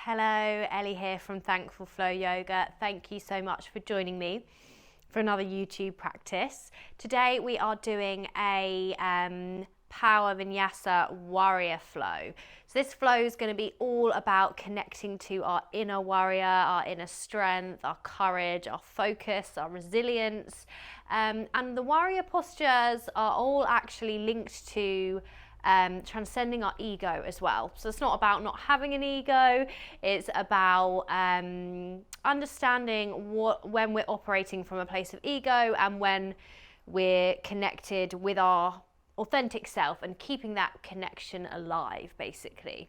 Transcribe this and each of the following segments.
Hello, Elly here from Thankful Flow Yoga. Thank you so much for joining me for another YouTube practice. Today we are doing a Power Vinyasa Warrior Flow. So this flow is going to be all about connecting to our inner warrior, our inner strength, our courage, our focus, our resilience. And the warrior postures are all actually linked to transcending our ego as well. So it's not about not having an ego, it's about understanding when we're operating from a place of ego and when we're connected with our authentic self and keeping that connection alive, basically.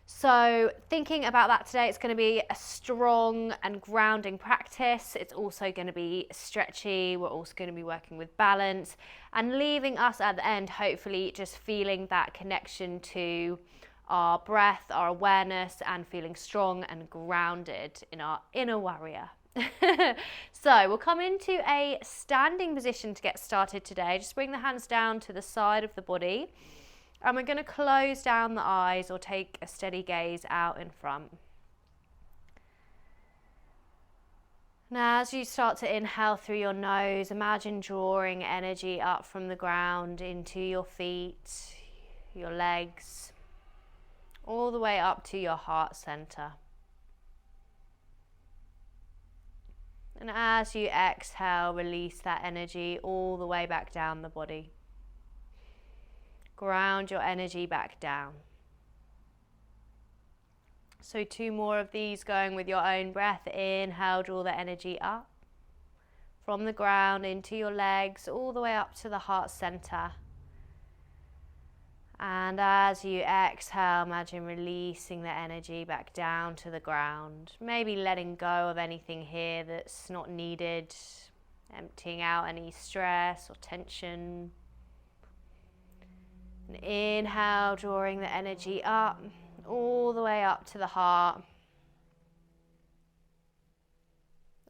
So thinking about that today, it's going to be a strong and grounding practice. It's also going to be stretchy. We're also going to be working with balance and leaving us at the end, hopefully just feeling that connection to our breath, our awareness, and feeling strong and grounded in our inner warrior. So we'll come into a standing position to get started today. Just bring the hands down to the side of the body. And we're going to close down the eyes or take a steady gaze out in front. Now, as you start to inhale through your nose, imagine drawing energy up from the ground into your feet, your legs, all the way up to your heart center. And as you exhale, release that energy all the way back down the body. Ground your energy back down. So 2 more of these going with your own breath. Inhale, draw the energy up from the ground into your legs, all the way up to the heart center. And as you exhale, imagine releasing the energy back down to the ground. Maybe letting go of anything here that's not needed, emptying out any stress or tension. And inhale, drawing the energy up, all the way up to the heart.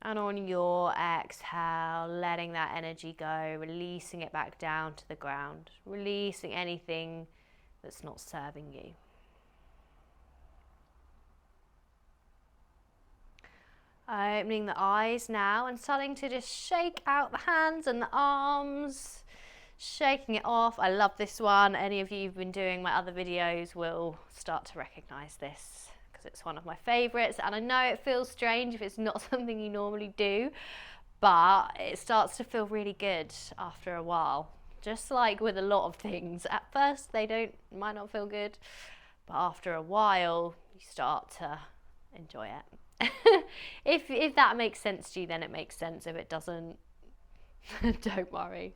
And on your exhale, letting that energy go, releasing it back down to the ground, releasing anything that's not serving you. Opening the eyes now and starting to just shake out the hands and the arms. Shaking it off. I love this one. Any of you who've been doing my other videos will start to recognize this because it's one of my favorites. And I know it feels strange if it's not something you normally do, but it starts to feel really good after a while. Just like with a lot of things, at first they might not feel good, but after a while you start to enjoy it. If that makes sense to you, then it makes sense. If it doesn't, don't worry.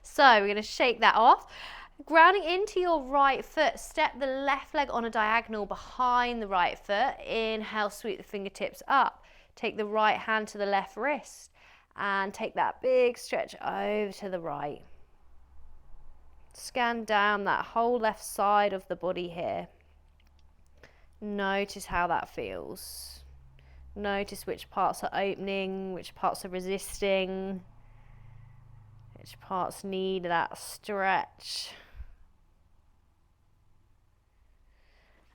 So we're going to shake that off. Grounding into your right foot, step the left leg on a diagonal behind the right foot. Inhale, sweep the fingertips up. Take the right hand to the left wrist and take that big stretch over to the right. Scan down that whole left side of the body here. Notice how that feels. Notice which parts are opening, which parts are resisting. Which parts need that stretch.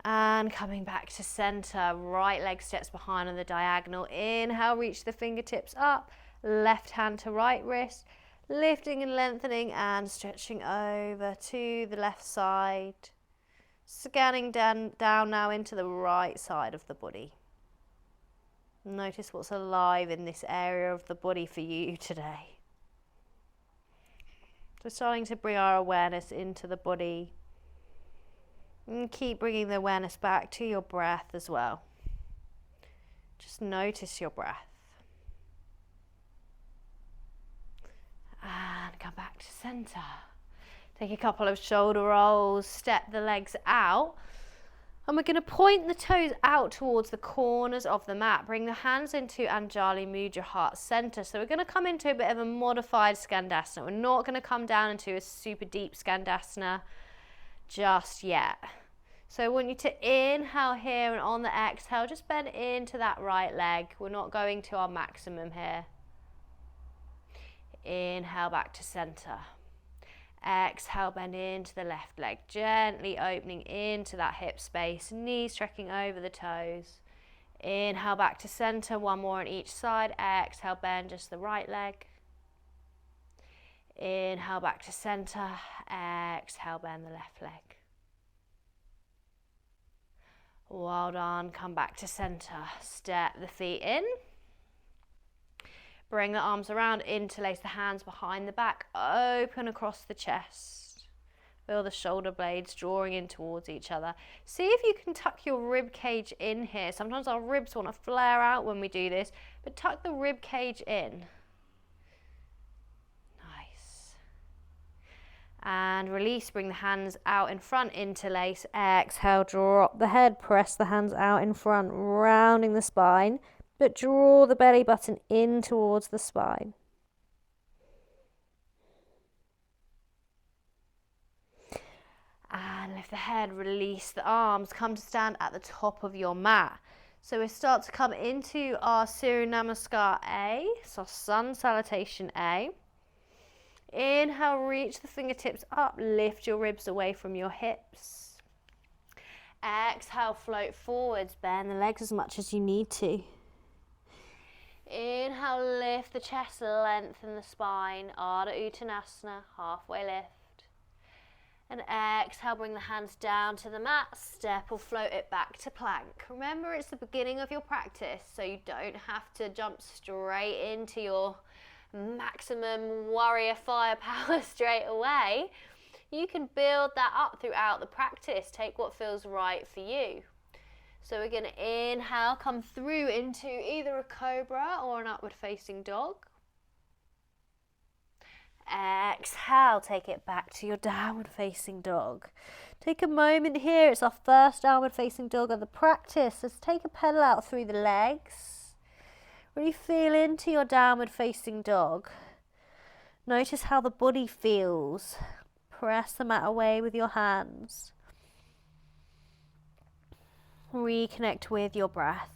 And coming back to center, right leg steps behind on the diagonal. Inhale, reach the fingertips up, left hand to right wrist, lifting and lengthening and stretching over to the left side. Scanning down now into the right side of the body. Notice what's alive in this area of the body for you today. So starting to bring our awareness into the body and keep bringing the awareness back to your breath as well. Just notice your breath. And come back to center. Take a couple of shoulder rolls, step the legs out. And we're going to point the toes out towards the corners of the mat. Bring the hands into Anjali Mudra, heart center. So we're going to come into a bit of a modified Skandasana. We're not going to come down into a super deep Skandasana just yet. So I want you to inhale here, and on the exhale, just bend into that right leg. We're not going to our maximum here. Inhale back to center. Exhale, bend into the left leg, gently opening into that hip space, knees trekking over the toes. Inhale back to center, one more on each side. Exhale, bend just the right leg. Inhale back to center. Exhale, bend the left leg. Well done. Come back to center. Step the feet in. Bring the arms around, interlace the hands behind the back, open across the chest. Feel the shoulder blades drawing in towards each other. See if you can tuck your rib cage in here. Sometimes our ribs want to flare out when we do this, but tuck the rib cage in. Nice. And release, bring the hands out in front, interlace. Exhale, drop the head, press the hands out in front, rounding the spine. But draw the belly button in towards the spine. And lift the head, release the arms, come to stand at the top of your mat. So we start to come into our Surya Namaskar A, so Sun Salutation A. Inhale, reach the fingertips up, lift your ribs away from your hips. Exhale, float forwards, bend the legs as much as you need to. Inhale, lift the chest, lengthen the spine, Ardha Uttanasana, halfway lift. And exhale, bring the hands down to the mat, step or float it back to plank. Remember, it's the beginning of your practice, so you don't have to jump straight into your maximum warrior firepower straight away. You can build that up throughout the practice. Take what feels right for you. So we're going to inhale, come through into either a cobra or an upward facing dog. Exhale, take it back to your downward facing dog. Take a moment here, it's our first downward facing dog of the practice. Let's take a pedal out through the legs. Really feel into your downward facing dog. Notice how the body feels. Press the mat away with your hands. Reconnect with your breath.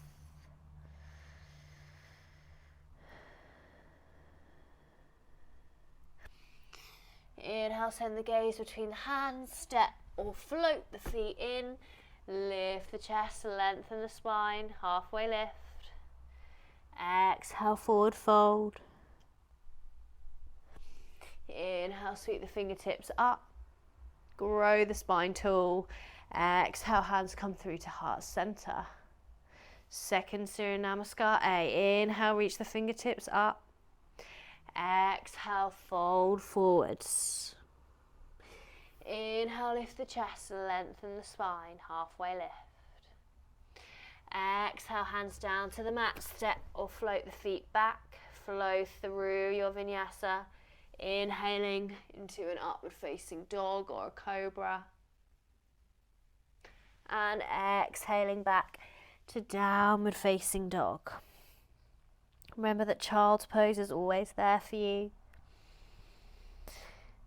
Inhale, send the gaze between the hands, step or float the feet in, lift the chest, lengthen the spine, halfway lift. Exhale, forward fold. Inhale, sweep the fingertips up, grow the spine tall. Exhale, hands come through to heart center. Second Surya Namaskar A. Inhale, reach the fingertips up. Exhale, fold forwards. Inhale, lift the chest, lengthen the spine, halfway lift. Exhale, hands down to the mat, step or float the feet back. Flow through your vinyasa, inhaling into an upward facing dog or a cobra. And exhaling back to downward facing dog. Remember that child's pose is always there for you.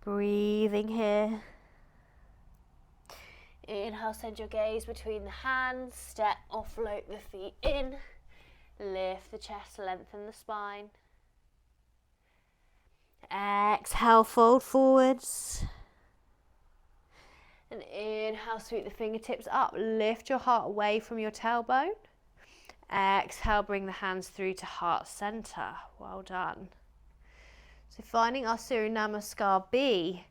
Breathing here. Inhale, send your gaze between the hands, step or float the feet in. Lift the chest, lengthen the spine. Exhale, fold forwards. And inhale, sweep the fingertips up, lift your heart away from your tailbone. Exhale, bring the hands through to heart center. Well done. So finding our Surya Namaskar B.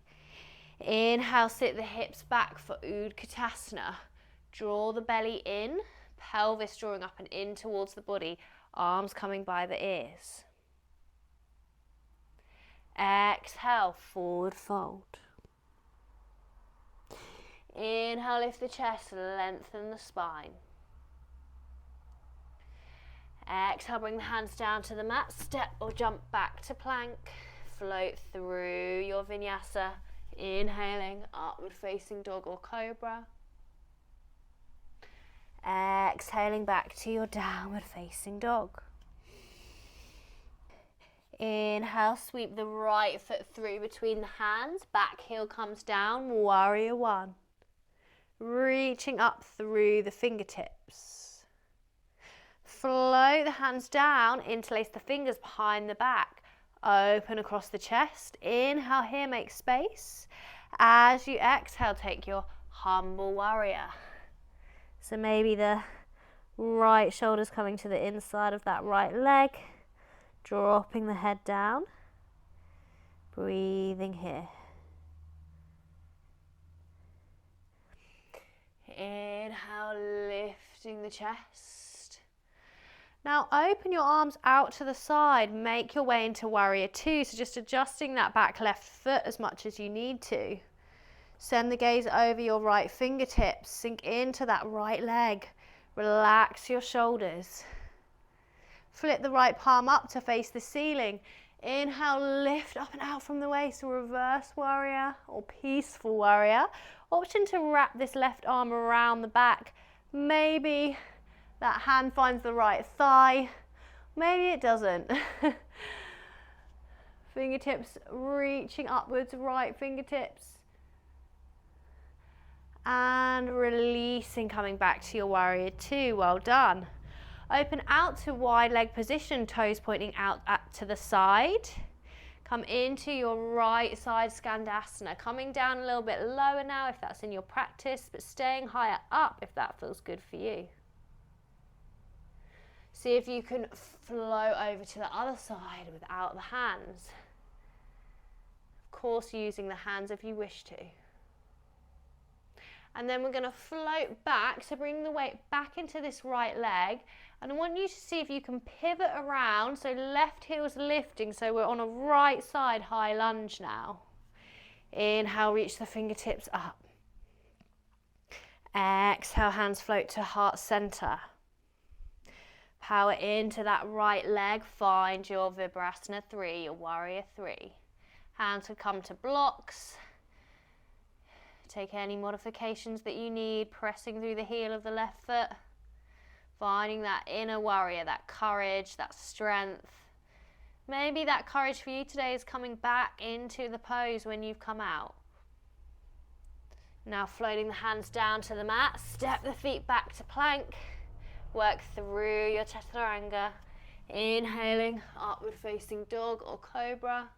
Inhale, sit the hips back for Utkatasana. Draw the belly in, pelvis drawing up and in towards the body, arms coming by the ears. Exhale, forward fold. Inhale, lift the chest, lengthen the spine. Exhale, bring the hands down to the mat, step or jump back to plank. Float through your vinyasa, inhaling, upward facing dog or cobra. Exhaling back to your downward facing dog. Inhale, sweep the right foot through between the hands, back heel comes down, warrior one. Reaching up through the fingertips. Float the hands down, interlace the fingers behind the back. Open across the chest. Inhale here, make space. As you exhale, take your humble warrior. So maybe the Right shoulder's coming to the inside of that right leg. Dropping the head down. Breathing here. Inhale, lifting the chest. Now open your arms out to the side. Make your way into Warrior Two. So just adjusting that back left foot as much as you need to. Send the gaze over your right fingertips. Sink into that right leg. Relax your shoulders. Flip the right palm up to face the ceiling. Inhale, lift up and out from the waist. Reverse warrior or peaceful warrior. Option to wrap this left arm around the back. Maybe that hand finds the right thigh. Maybe it doesn't. Fingertips reaching upwards, right fingertips. And releasing, coming back to your Warrior Two. Well done. Open out to wide leg position, toes pointing out to the side. Come into your right side Skandasana. Coming down a little bit lower now if that's in your practice, but staying higher up if that feels good for you. See if you can flow over to the other side without the hands. Of course, using the hands if you wish to. And then we're going to float back, so bring the weight back into this right leg. And I want you to see if you can pivot around, so left heel's lifting, so we're on a right side high lunge now. Inhale, reach the fingertips up. Exhale, hands float to heart center. Power into that right leg, find your Vinyasa 3, your Warrior 3. Hands would come to blocks. Take any modifications that you need, pressing through the heel of the left foot. Finding that inner warrior, that courage, that strength. Maybe that courage for you today is coming back into the pose when you've come out. Now floating the hands down to the mat, step the feet back to plank. Work through your chaturanga. Inhaling, upward facing dog or cobra.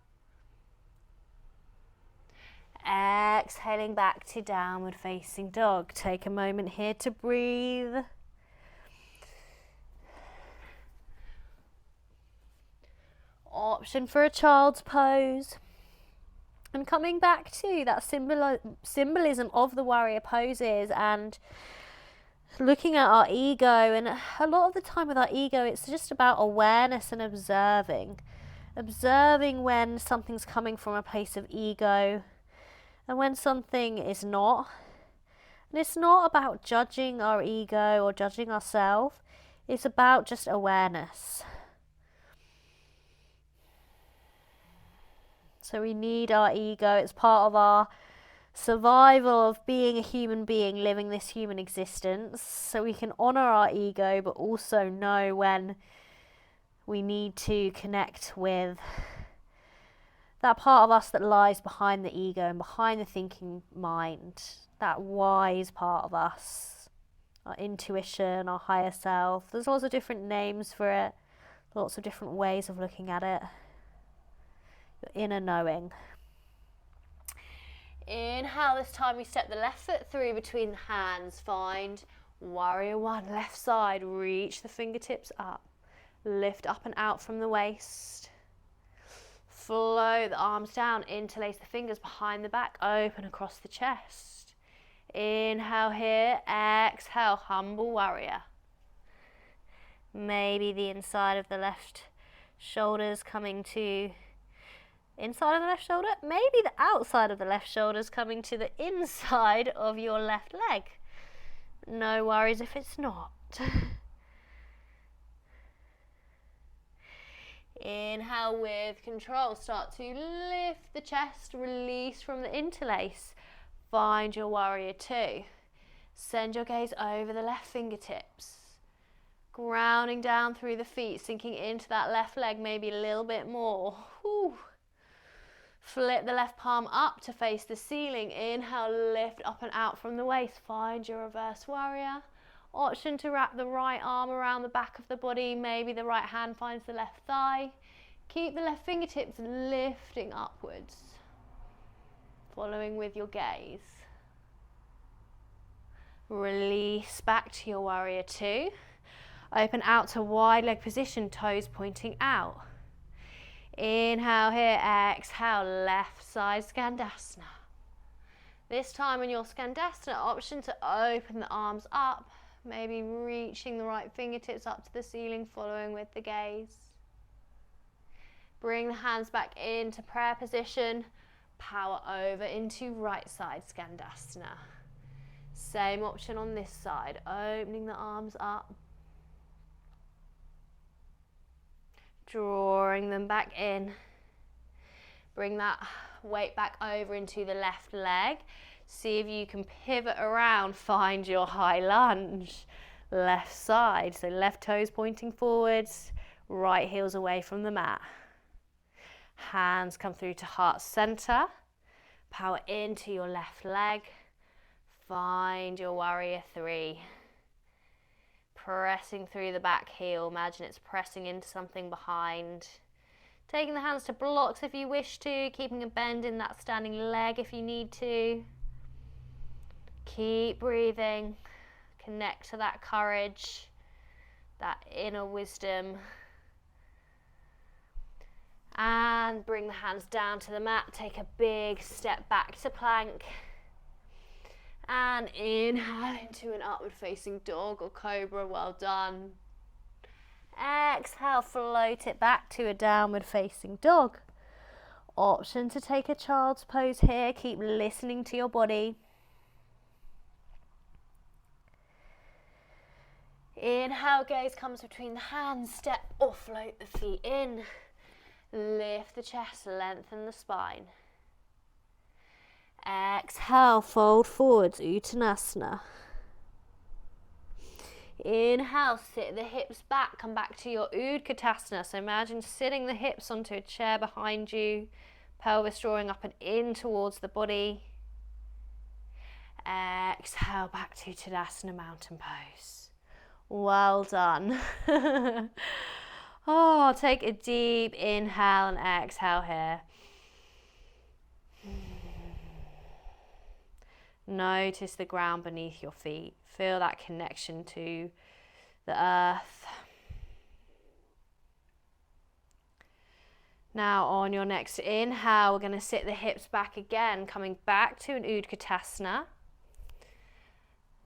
Exhaling back to downward facing dog. Take a moment here to breathe. Option for a child's pose. And coming back to that symbolism of the warrior poses and looking at our ego. And a lot of the time with our ego, it's just about awareness and observing. Observing when something's coming from a place of ego and when something is not. And it's not about judging our ego or judging ourselves. It's about just awareness. So we need our ego. It's part of our survival of being a human being, living this human existence. So we can honour our ego, but also know when we need to connect with that part of us that lies behind the ego and behind the thinking mind, that wise part of us, our intuition, our higher self. There's lots of different names for it, lots of different ways of looking at it. Your inner knowing. Inhale, this time we step the left foot through between the hands. Find Warrior One, left side. Reach the fingertips up. Lift up and out from the waist. Flow the arms down, interlace the fingers behind the back, open across the chest. Inhale here, exhale, humble warrior. Maybe the inside of the left shoulders coming to inside of the left shoulder. Maybe the outside of the left shoulders coming to the inside of your left leg. No worries if it's not. Inhale with control, start to lift the chest, release from the interlace. Find your Warrior Two. Send your gaze over the left fingertips. Grounding down through the feet, sinking into that left leg maybe a little bit more. Whew. Flip the left palm up to face the ceiling. Inhale, lift up and out from the waist. Find your reverse warrior. Option to wrap the right arm around the back of the body. Maybe the right hand finds the left thigh. Keep the left fingertips lifting upwards, following with your gaze. Release back to your Warrior Two. Open out to wide leg position, toes pointing out. Inhale here, exhale, left side Skandasana. This time in your Skandasana, option to open the arms up, maybe reaching the right fingertips up to the ceiling, following with the gaze. Bring the hands back into prayer position, power over into right side Skandasana. Same option on this side, opening the arms up. Drawing them back in. Bring that weight back over into the left leg. See if you can pivot around, find your high lunge. Left side, so left toes pointing forwards, right heels away from the mat. Hands come through to heart center. Power into your left leg. Find your warrior three. Pressing through the back heel, imagine it's pressing into something behind. Taking the hands to blocks if you wish to, keeping a bend in that standing leg if you need to. Keep breathing, connect to that courage, that inner wisdom. And bring the hands down to the mat, take a big step back to plank. And inhale into an upward facing dog or cobra, well done. Exhale, float it back to a downward facing dog. Option to take a child's pose here, keep listening to your body. Inhale, gaze comes between the hands, step or float the feet in. Lift the chest, lengthen the spine. Exhale, fold forwards, Uttanasana. Inhale, sit the hips back, come back to your Udkatasana. So imagine sitting the hips onto a chair behind you, pelvis drawing up and in towards the body. Exhale, back to Tadasana, mountain pose. Well done. Oh, take a deep inhale and exhale here. Notice the ground beneath your feet. Feel that connection to the earth. Now on your next inhale, we're going to sit the hips back again, coming back to an Udkatasana.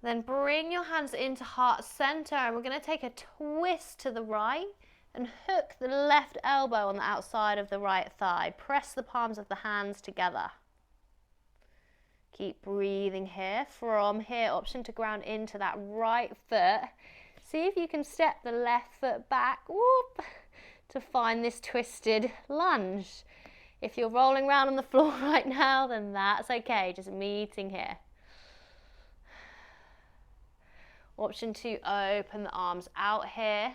Then bring your hands into heart center and we're going to take a twist to the right and hook the left elbow on the outside of the right thigh. Press the palms of the hands together. Keep breathing here. From here, option to ground into that right foot. See if you can step the left foot back, whoop, to find this twisted lunge. If you're rolling around on the floor right now, then that's okay, just meeting here. Option to open the arms out here.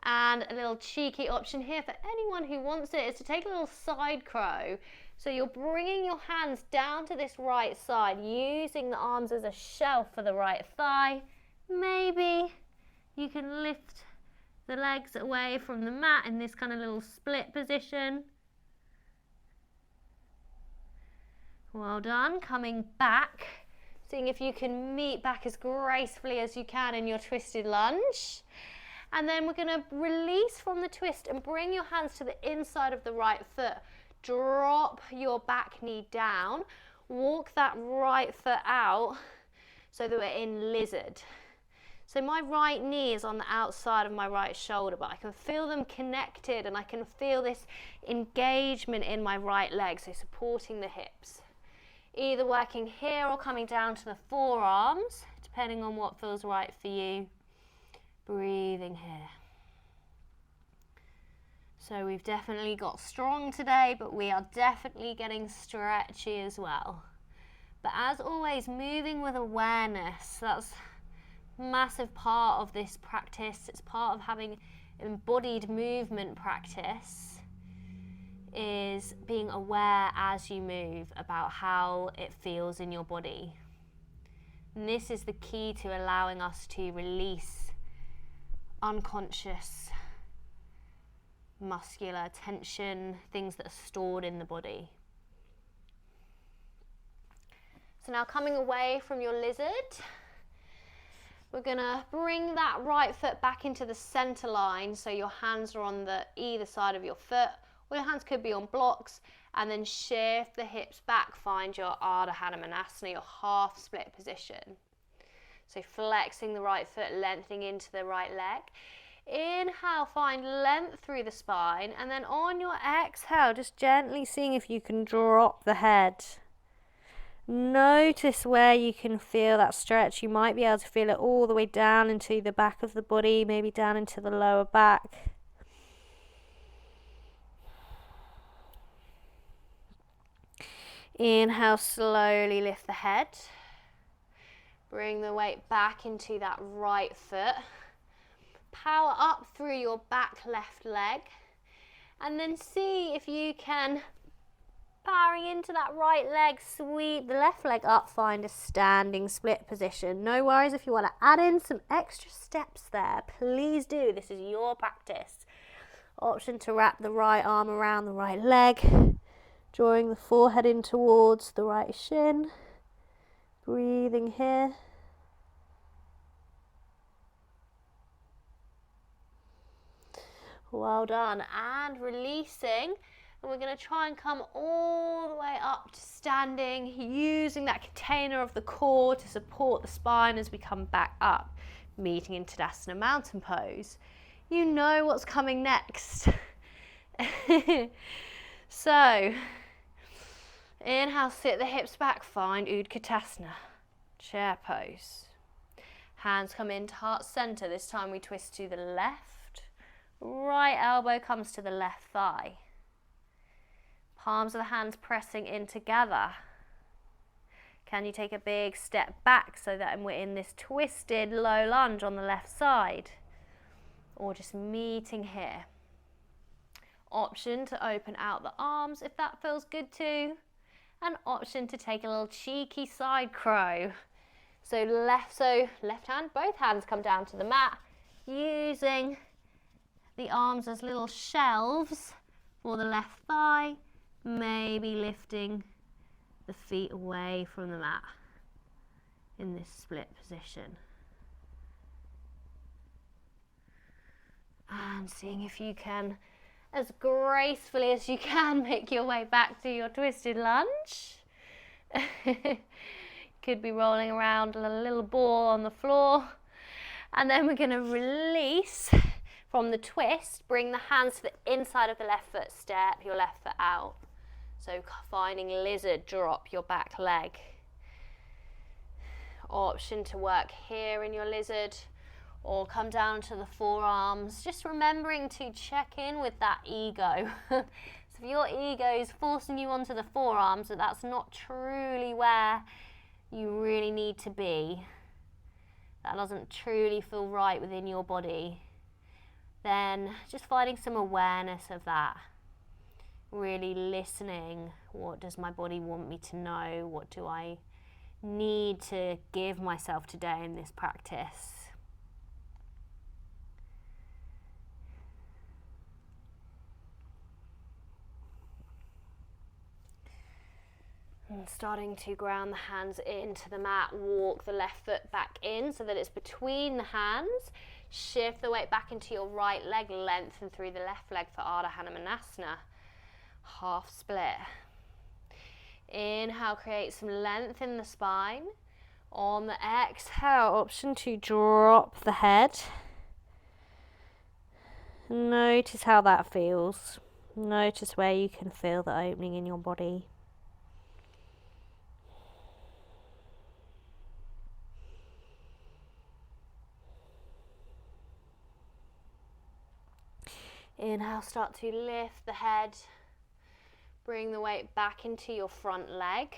And a little cheeky option here for anyone who wants it is to take a little side crow. So you're bringing your hands down to this right side, using the arms as a shelf for the right thigh. Maybe you can lift the legs away from the mat in this kind of little split position. Well done. Coming back, seeing if you can meet back as gracefully as you can in your twisted lunge. And then we're going to release from the twist and bring your hands to the inside of the right foot. Drop your back knee down, walk that right foot out so that we're in lizard. So my right knee is on the outside of my right shoulder, but I can feel them connected and I can feel this engagement in my right leg, so supporting the hips. Either working here or coming down to the forearms, depending on what feels right for you. Breathing here. So we've definitely got strong today, but we are definitely getting stretchy as well. But as always, moving with awareness. That's a massive part of this practice. It's part of having embodied movement practice, is being aware as you move about how it feels in your body. And this is the key to allowing us to release unconscious muscular tension, things that are stored in the body. So now coming away from your lizard, We're gonna bring that right foot back into the center line, so your hands are on the either side of your foot, or your hands could be on blocks, and then shift the hips back, find your Ardha Hanumanasana, your half split position. So flexing the right foot, lengthening into the right leg. Inhale, find length through the spine, and then on your exhale, just gently seeing if you can drop the head. Notice where you can feel that stretch. You might be able to feel it all the way down into the back of the body, maybe down into the lower back. Inhale, slowly lift the head. Bring the weight back into that right foot. Power up through your back left leg. And then see if you can, powering into that right leg, sweep the left leg up, find a standing split position. No worries if you want to add in some extra steps there. Please do. This is your practice. Option to wrap the right arm around the right leg, drawing the forehead in towards the right shin. Breathing here. Well done. And releasing. And we're going to try and come all the way up to standing, using that container of the core to support the spine as we come back up, meeting in Tadasana Mountain Pose. You know what's coming next. So, inhale, sit the hips back, find Utkatasana, chair pose. Hands come into heart center. This time we twist to the left. Right elbow comes to the left thigh. Palms of the hands pressing in together. Can you take a big step back so that we're in this twisted low lunge on the left side? Or just meeting here. Option to open out the arms if that feels good too. An option to take a little cheeky side crow. So left hand, both hands come down to the mat, using the arms as little shelves for the left thigh, maybe lifting the feet away from the mat in this split position. And seeing if you can, as gracefully as you can, make your way back to your twisted lunge. Could be rolling around a little ball on the floor. And then we're going to release from the twist, bring the hands to the inside of the left foot, step your left foot out. So finding lizard, drop your back leg. Option to work here in your lizard, or come down to the forearms, just remembering to check in with that ego. So if your ego is forcing you onto the forearms, that's not truly where you really need to be, that doesn't truly feel right within your body, then just finding some awareness of that. Really listening, what does my body want me to know? What do I need to give myself today in this practice? And starting to ground the hands into the mat, walk the left foot back in so that it's between the hands. Shift the weight back into your right leg, lengthen through the left leg for Ardha Hanumanasana, half split. Inhale, create some length in the spine. On the exhale, option to drop the head. Notice how that feels. Notice where you can feel the opening in your body. Inhale, start to lift the head. Bring the weight back into your front leg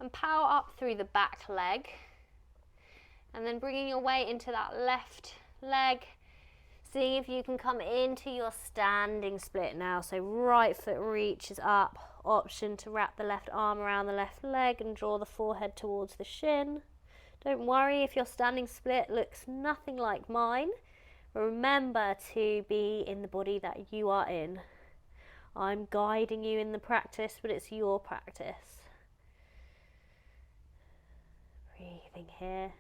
and power up through the back leg. And then bringing your weight into that left leg. Seeing if you can come into your standing split now. So right foot reaches up. Option to wrap the left arm around the left leg and draw the forehead towards the shin. Don't worry if your standing split looks nothing like mine. Remember to be in the body that you are in. I'm guiding you in the practice, but it's your practice. Breathing here.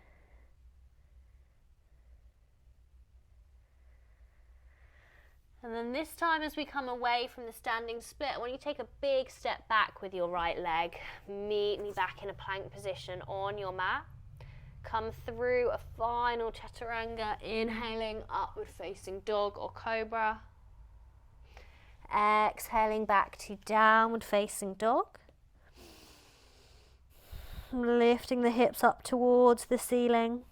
And then this time, as we come away from the standing split, I want you to take a big step back with your right leg. Meet me back in a plank position on your mat. Come through a final chaturanga, inhaling upward facing dog or cobra. Exhaling back to downward facing dog. Lifting the hips up towards the ceiling.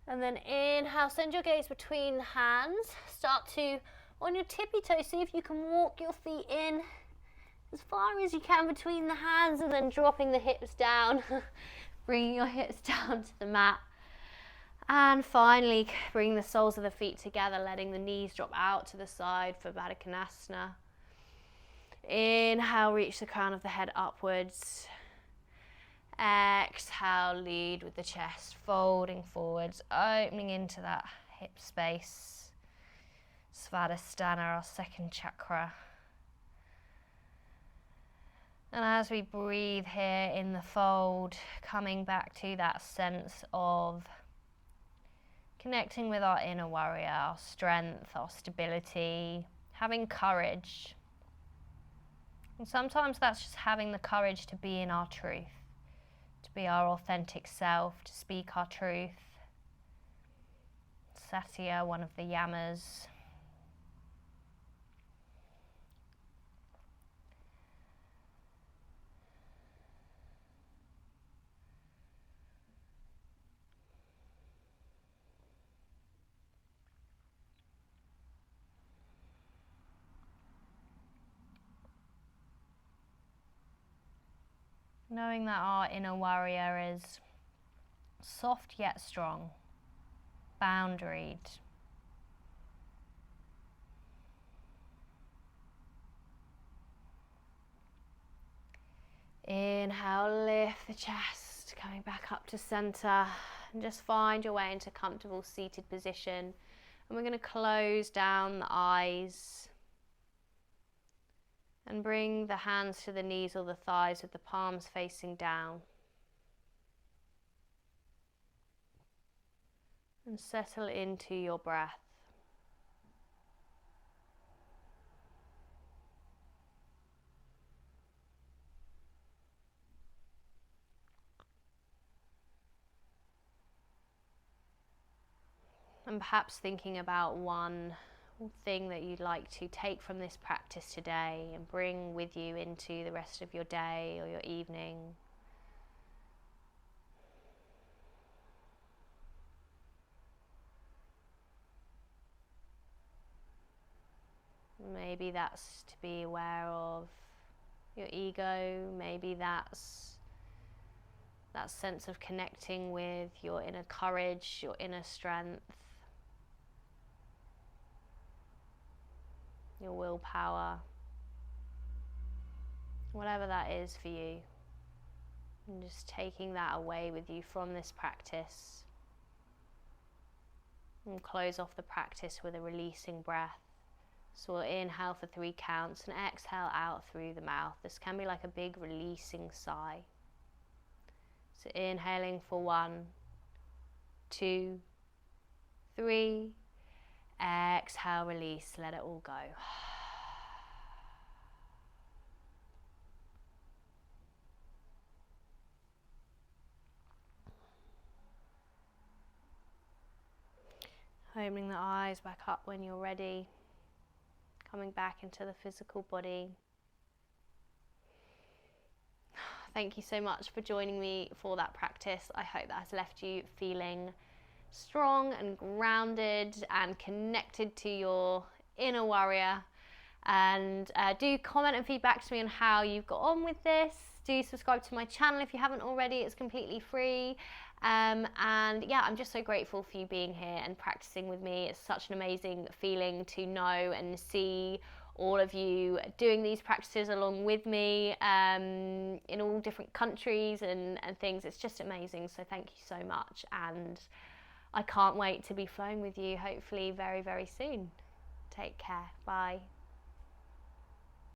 And then inhale, send your gaze between the hands. Start to, on your tippy toes, see if you can walk your feet in as far as you can between the hands, and then dropping the hips down. Bringing your hips down to the mat. And finally, bring the soles of the feet together, letting the knees drop out to the side for Baddha Konasana. Inhale, reach the crown of the head upwards. Exhale, lead with the chest, folding forwards, opening into that hip space. Svadhisthana, our second chakra. And as we breathe here in the fold, coming back to that sense of connecting with our inner warrior, our strength, our stability, having courage. And sometimes that's just having the courage to be in our truth. To be our authentic self, to speak our truth. Satya, one of the yamas. Knowing that our inner warrior is soft yet strong, boundaried. Inhale, lift the chest, coming back up to center, and just find your way into a comfortable seated position. And we're going to close down the eyes. And bring the hands to the knees or the thighs with the palms facing down. And settle into your breath. And perhaps thinking about one thing that you'd like to take from this practice today and bring with you into the rest of your day or your evening. Maybe that's to be aware of your ego, maybe that's that sense of connecting with your inner courage, your inner strength. Your willpower, whatever that is for you, and just taking that away with you from this practice, and close off the practice with a releasing breath. So we'll inhale for 3 counts and exhale out through the mouth. This can be like a big releasing sigh. So inhaling for 1, 2, 3. Exhale, release, let it all go. Opening the eyes back up when you're ready. Coming back into the physical body. Thank you so much for joining me for that practice. I hope that has left you feeling strong and grounded and connected to your inner warrior. And do comment and feedback to me on how you've got on with this. Do subscribe to my channel if you haven't already. It's completely free. And yeah, I'm just so grateful for you being here and practicing with me. It's such an amazing feeling to know and see all of you doing these practices along with me in all different countries and things. It's just amazing. So thank you so much. And I can't wait to be flowing with you, hopefully very, very soon. Take care. Bye.